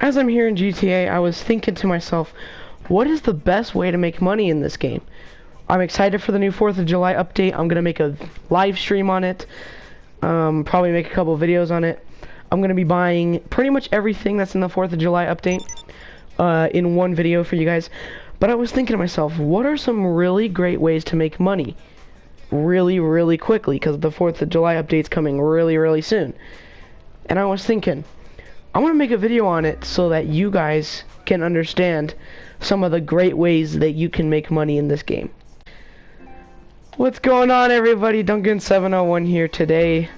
as I'm here in GTA, I was thinking to myself, what is the best way to make money in this game? I'm excited for the new 4th of July update. I'm gonna make a live stream on it. Probably make a couple videos on it. I'm gonna be buying pretty much everything that's in the 4th of July update in one video for you guys. But I was thinking to myself, what are some really great ways to make money really quickly, because the 4th of July update's coming really soon. And I was thinking, I want to make a video on it so that you guys can understand some of the great ways that you can make money in this game. What's going on, everybody? Duncan701 here. Today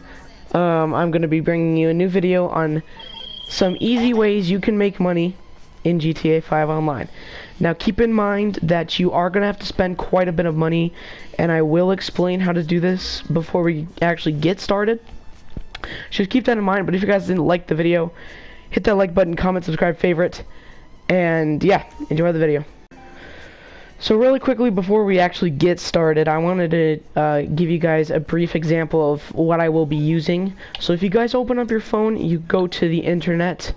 I'm going to be bringing you a new video on some easy ways you can make money in GTA 5 Online. Now keep in mind that you are going to have to spend quite a bit of money, and I will explain how to do this before we actually get started. Just keep that in mind. But if you guys didn't like the video, hit that like button, comment, subscribe, favorite, and yeah, enjoy the video. So really quickly before we actually get started, I wanted to give you guys a brief example of what I will be using. So if you guys open up your phone, you go to the internet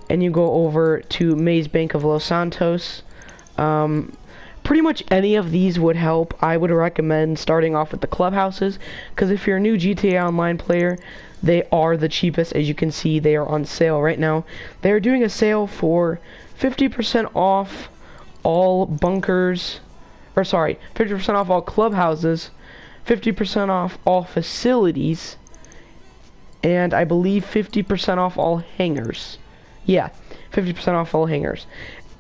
and you go over to Maze Bank of Los Santos. Pretty much any of these would help. I would recommend starting off with the clubhouses, because if you're a new GTA Online player, they are the cheapest. As you can see, they are on sale right now. They're doing a sale for 50% off all bunkers, or sorry, 50% off all clubhouses, 50% off all facilities, and I believe 50% off all hangars. Yeah, 50% off all hangars.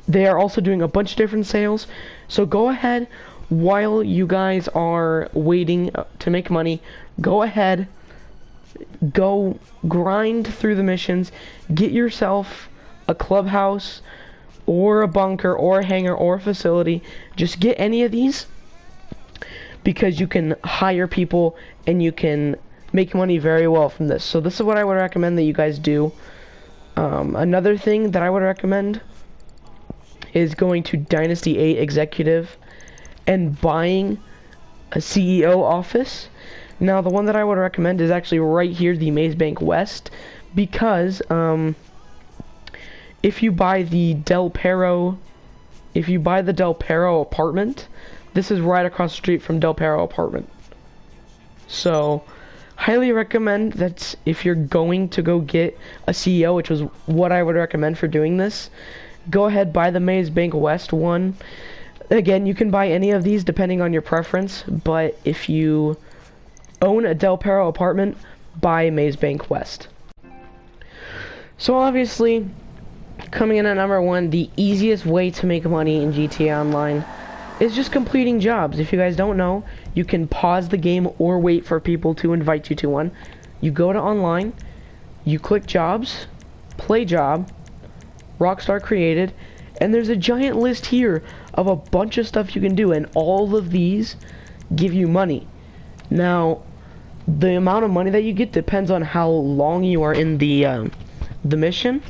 They are also doing a bunch of different sales, so go ahead, while you guys are waiting to make money, go ahead, go grind through the missions, get yourself a clubhouse, or a bunker, or a hangar, or a facility. Just get any of these, because you can hire people, and you can make money very well from this. So this is what I would recommend that you guys do. Another thing that I would recommend is going to Dynasty 8 Executive and buying a CEO office. Now the one that I would recommend is actually right here, the Maze Bank West, because if you buy the Del Perro apartment, this is right across the street from Del Perro apartment. So highly recommend that if you're going to go get a CEO, which was what I would recommend for doing this, go ahead, buy the Maze Bank West one. Again, you can buy any of these depending on your preference, but if you own a Del Perro apartment, buy Maze Bank West. So obviously, coming in at number 1, the easiest way to make money in GTA Online is just completing jobs. If you guys don't know, you can pause the game or wait for people to invite you to one. You go to online, you click jobs, play job, Rockstar created, and there's a giant list here of a bunch of stuff you can do, and all of these give you money. Now, the amount of money that you get depends on how long you are in the mission.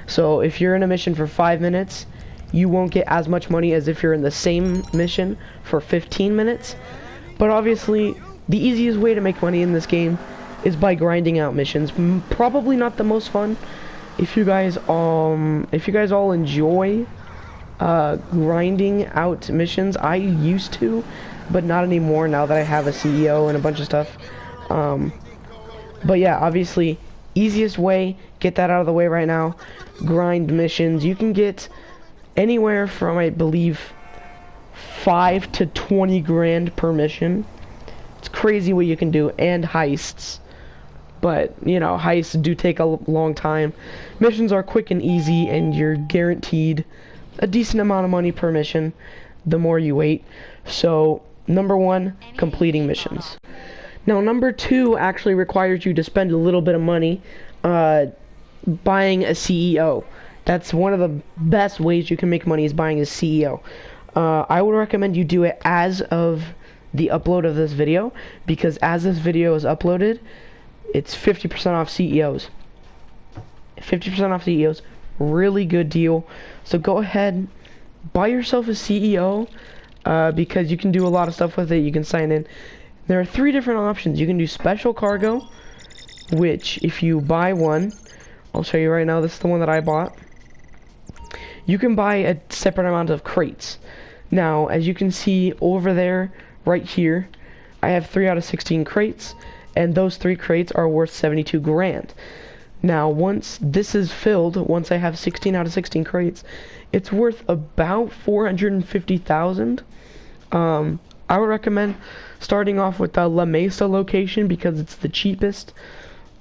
So if you're in a mission for 5 minutes, you won't get as much money as if you're in the same mission for 15 minutes. But obviously, the easiest way to make money in this game is by grinding out missions. Probably not the most fun. If you guys all enjoy grinding out missions, I used to, but not anymore now that I have a CEO and a bunch of stuff. But yeah, obviously, easiest way, get that out of the way right now. Grind missions. You can get anywhere from, I believe, 5 to 20 grand per mission. It's crazy what you can do. And heists. But, you know, heists do take a long time. Missions are quick and easy, and you're guaranteed a decent amount of money per mission the more you wait. So, number 1, completing missions. Now, number 2 actually requires you to spend a little bit of money buying a CEO. That's one of the best ways you can make money, is buying a CEO. I would recommend you do it as of the upload of this video, because as this video is uploaded, it's 50% off CEOs. 50% off CEOs. Really good deal. So go ahead, buy yourself a CEO, because you can do a lot of stuff with it. You can sign in. There are 3 different options. You can do special cargo, which if you buy one, I'll show you right now. This is the one that I bought. you can buy a separate amount of crates. Now, as you can see over there, right here, I have 3 out of 16 crates, and those 3 crates are worth 72 grand. Now, once this is filled, once I have 16 out of 16 crates, it's worth about 450,000. I would recommend starting off with the La Mesa location because it's the cheapest,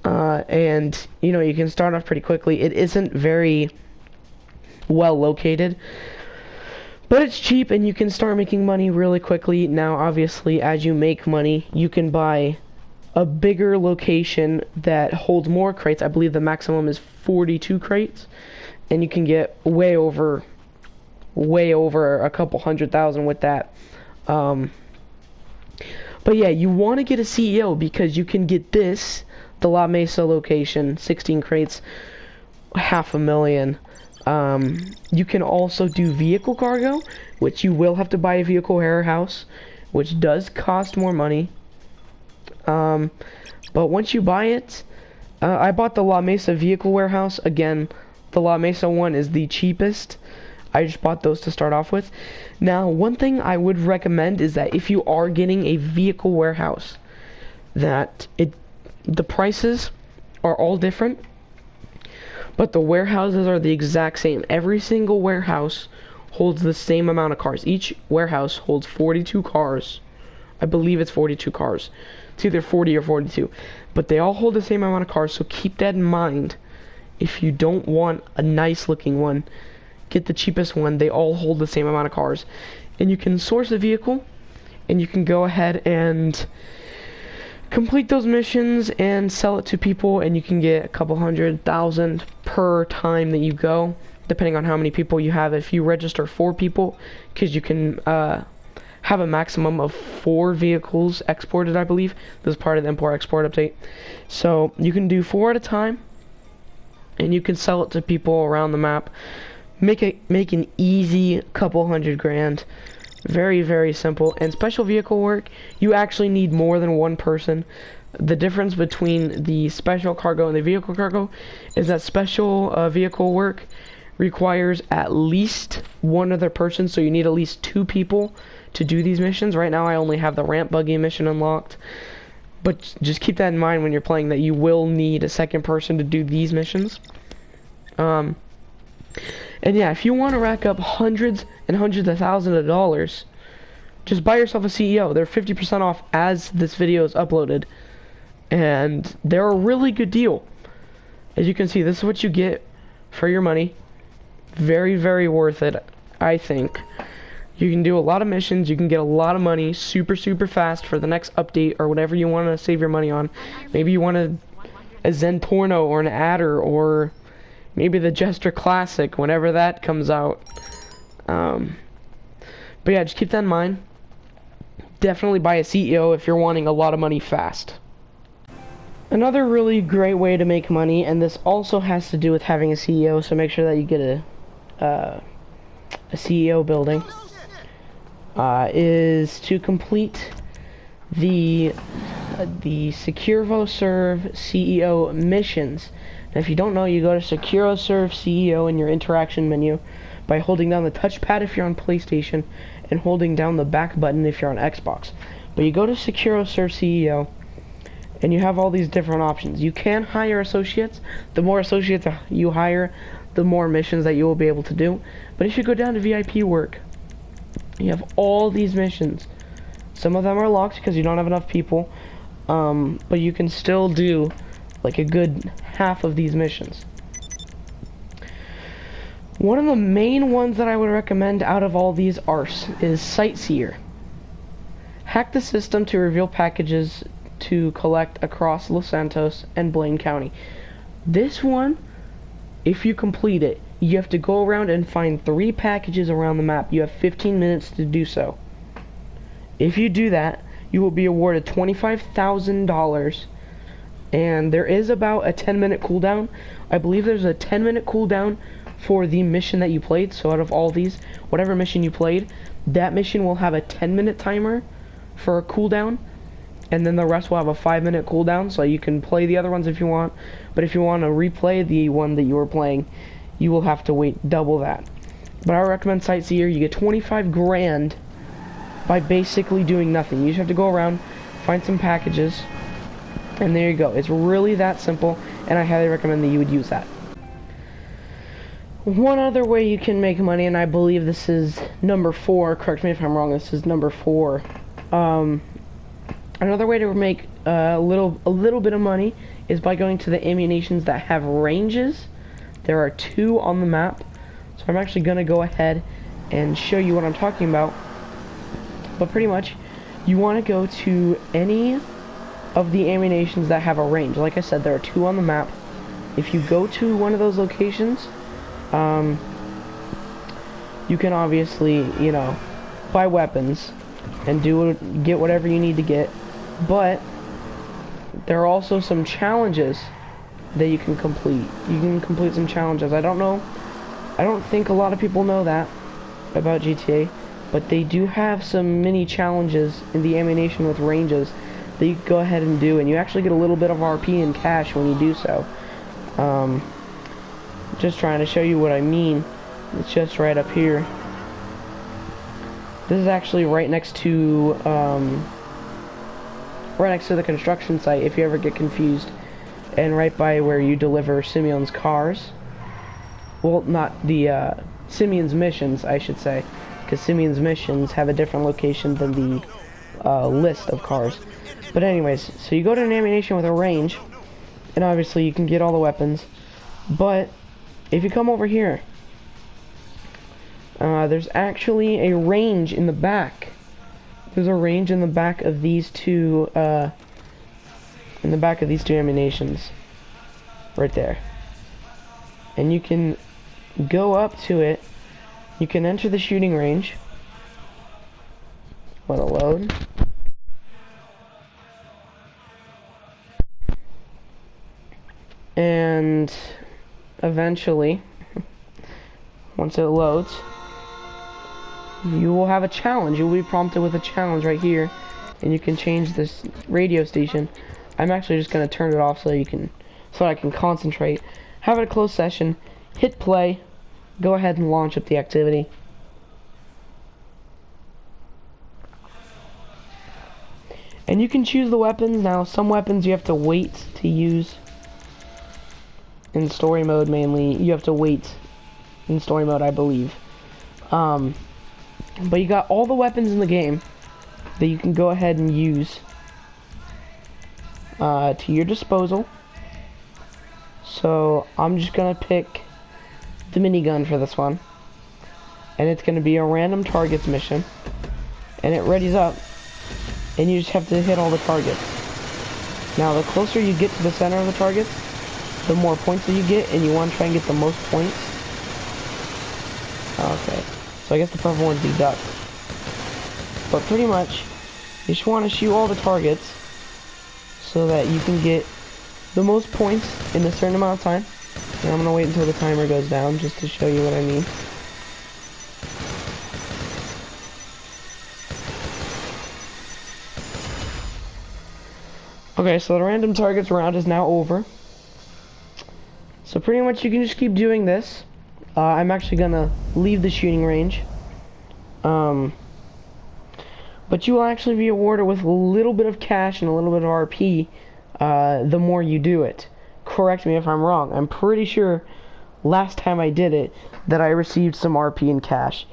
and you know, you can start off pretty quickly. It isn't very well located, but it's cheap and you can start making money really quickly. Now, obviously, as you make money, you can buy a bigger location that holds more crates. I believe the maximum is 42 crates, and you can get way over a couple 100,000 with that. But yeah, you want to get a CEO because you can get this, the La Mesa location, 16 crates, $500,000. You can also do vehicle cargo, which you will have to buy a vehicle warehouse, which does cost more money. But once you buy it, I bought the La Mesa vehicle warehouse. Again, the La Mesa one is the cheapest. I just bought those to start off with. Now, one thing I would recommend is that if you are getting a vehicle warehouse, that the prices are all different, but the warehouses are the exact same. Every single warehouse holds the same amount of cars. Each warehouse holds 42 cars. I believe it's 42 cars. It's either 40 or 42. But they all hold the same amount of cars, so keep that in mind. If you don't want a nice looking one, get the cheapest one. They all hold the same amount of cars. And you can source a vehicle, and you can go ahead and complete those missions and sell it to people, and you can get a couple 100,000 per time that you go, depending on how many people you have. If you register 4 people, because you can have a maximum of 4 vehicles exported, I believe. This is part of the import-export update. So you can do 4 at a time, and you can sell it to people around the map. Make an easy couple 100 grand. Very, very simple. And special vehicle work, you actually need more than one person. The difference between the special cargo and the vehicle cargo is that special vehicle work requires at least one other person, so you need at least 2 people to do these missions. Right now I only have the ramp buggy mission unlocked, but just keep that in mind when you're playing, that you will need a second person to do these missions. And yeah, if you want to rack up hundreds and hundreds of thousands of dollars, just buy yourself a CEO. They're 50% off as this video is uploaded, and they're a really good deal. As you can see, this is what you get for your money. Very, very worth it, I think. You can do a lot of missions, you can get a lot of money super, super fast for the next update or whatever you want to save your money on. Maybe you want a Zen Porno or an Adder, or maybe the Jester Classic whenever that comes out. But yeah, just keep that in mind. Definitely buy a CEO if you're wanting a lot of money fast. Another really great way to make money, and this also has to do with having a CEO, so make sure that you get a CEO building, is to complete the SecuroServe CEO missions. Now, if you don't know, you go to SecuroServe CEO in your interaction menu by holding down the touchpad if you're on PlayStation and holding down the back button if you're on Xbox. But you go to SecuroServe CEO and you have all these different options. You can hire associates. The more associates you hire, the more missions that you will be able to do. But if you go down to VIP work, you have all these missions. Some of them are locked because you don't have enough people, but you can still do like a good half of these missions. One of the main ones that I would recommend out of all these is Sightseer. Hack the system to reveal packages to collect across Los Santos and Blaine County. This one, if you complete it, you have to go around and find 3 packages around the map. You have 15 minutes to do so. If you do that, you will be awarded $25,000, and there is about a 10-minute cooldown. I believe there's a 10-minute cooldown for the mission that you played. So out of all these, whatever mission you played, that mission will have a 10-minute timer for a cooldown, and then the rest will have a 5-minute cooldown, so you can play the other ones if you want. But if you want to replay the one that you were playing, you will have to wait double that. but I recommend Sightseer. You get 25 grand by basically doing nothing. You just have to go around, find some packages, and there you go. It's really that simple, and I highly recommend that you would use that. One other way you can make money, and I believe this is number 4, correct me if I'm wrong, this is number 4. Another way to make a little bit of money is by going to the ammunitions that have ranges. There are 2 on the map, so I'm actually going to go ahead and show you what I'm talking about. But pretty much, you want to go to any of the ammunitions that have a range. Like I said, there are 2 on the map. If you go to one of those locations, you can obviously, you know, buy weapons and get whatever you need to get, but there are also some challenges that you can complete. You can complete some challenges. I don't think a lot of people know that about GTA, but they do have some mini challenges in the ammunition with ranges that you can go ahead and do, and you actually get a little bit of RP and cash when you do so. Just trying to show you what I mean. It's just right up here. This is actually right next to the construction site, if you ever get confused, and right by where you deliver Simeon's cars. Well, not the Simeon's missions, I should say, because Simeon's missions have a different location than the list of cars. But anyways, so you go to an ammunition with a range, and obviously you can get all the weapons, but if you come over here, there's actually a range in the back. There's a range in the back of these two, ammunitions, right there. And you can go up to it. You can enter the shooting range. Let it load. And eventually, once it loads, you will have a challenge. You will be prompted with a challenge right here, and you can change this radio station. I'm actually just going to turn it off so I can concentrate. Have a closed session, hit play, go ahead and launch up the activity. And you can choose the weapons. Now, some weapons you have to wait to use. In story mode, mainly, you have to wait in story mode, I believe. But you got all the weapons in the game that you can go ahead and use to your disposal. So I'm just gonna pick the minigun for this one, and it's gonna be a random targets mission, and it readies up, and you just have to hit all the targets. Now, the closer you get to the center of the targets, the more points that you get, and you want to try and get the most points. Okay, so I guess the purple one's deduct. But pretty much, you just want to shoot all the targets so that you can get the most points in a certain amount of time. And I'm going to wait until the timer goes down just to show you what I mean. Okay, so the random targets round is now over. So pretty much you can just keep doing this. I'm actually gonna leave the shooting range. But you will actually be awarded with a little bit of cash and a little bit of RP the more you do it. Correct me if I'm wrong. I'm pretty sure last time I did it that I received some RP and cash.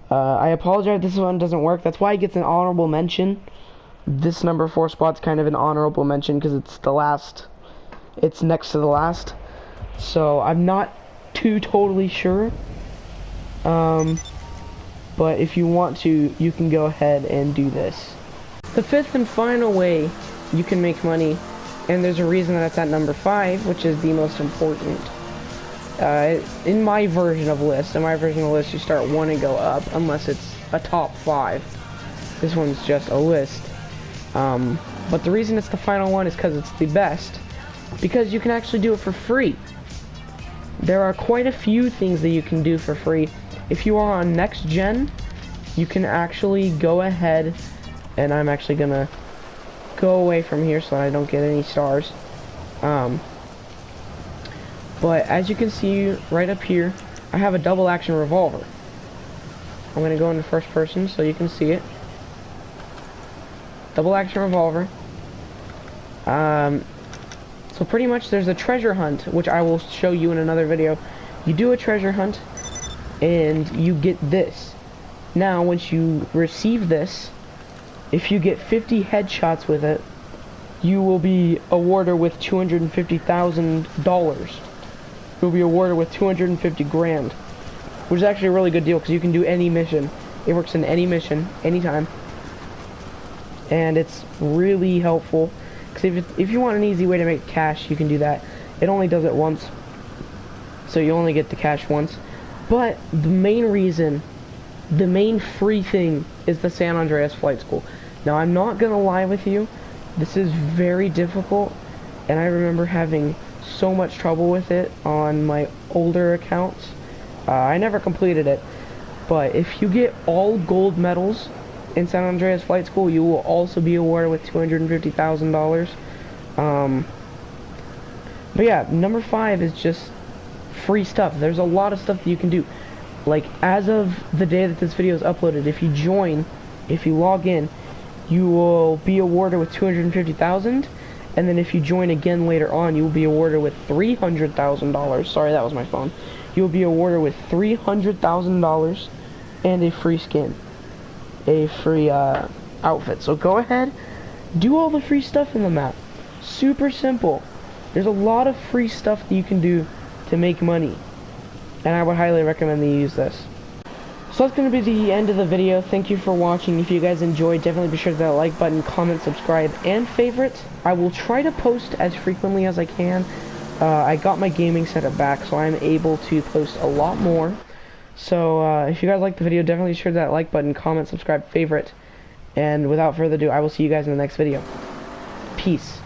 I apologize if this one doesn't work. That's why it gets an honorable mention. This number 4 spot's kind of an honorable mention because it's the last. It's next to the last. So I'm not too totally sure. But if you want to, you can go ahead and do this. The 5th and final way you can make money, and there's a reason that it's at number 5, which is the most important. In my version of list, you start 1 and go up, unless it's a top 5. This one's just a list. But the reason it's the final one is because it's the best, because you can actually do it for free. There are quite a few things that you can do for free. If you are on next gen, you can actually go ahead, and I'm actually gonna go away from here so I don't get any stars. But as you can see right up here, I have a double action revolver. I'm gonna go into first person so you can see it. Double action revolver. So pretty much there's a treasure hunt, which I will show you in another video. You do a treasure hunt, and you get this. Now, once you receive this, if you get 50 headshots with it, you will be awarded with $250,000. You'll be awarded with 250 grand, which is actually a really good deal because you can do any mission. It works in any mission, anytime, and it's really helpful. Because if you want an easy way to make cash, you can do that. It only does it once, so you only get the cash once. But the main reason, the main free thing, is the San Andreas Flight School. Now, I'm not gonna lie with you, this is very difficult, and I remember having so much trouble with it on my older accounts. I never completed it, but if you get all gold medals in San Andreas Flight School, you will also be awarded with $250,000. But yeah, number 5 is just free stuff. There's a lot of stuff that you can do. Like, as of the day that this video is uploaded, if you join, if you log in, you will be awarded with $250,000, and then if you join again later on, you will be awarded with $300,000. Sorry, that was my phone. You will be awarded with $300,000 and a free skin. A free outfit. So go ahead, do all the free stuff in the map. Super simple. There's a lot of free stuff that you can do to make money, and I would highly recommend that you use this. So that's going to be the end of the video. Thank you for watching. If you guys enjoyed, definitely be sure to hit that like button, comment, subscribe, and favorite. I will try to post as frequently as I can. I got my gaming setup back, so I'm able to post a lot more. So, if you guys like the video, definitely be sure to hit that like button, comment, subscribe, favorite. And without further ado, I will see you guys in the next video. Peace.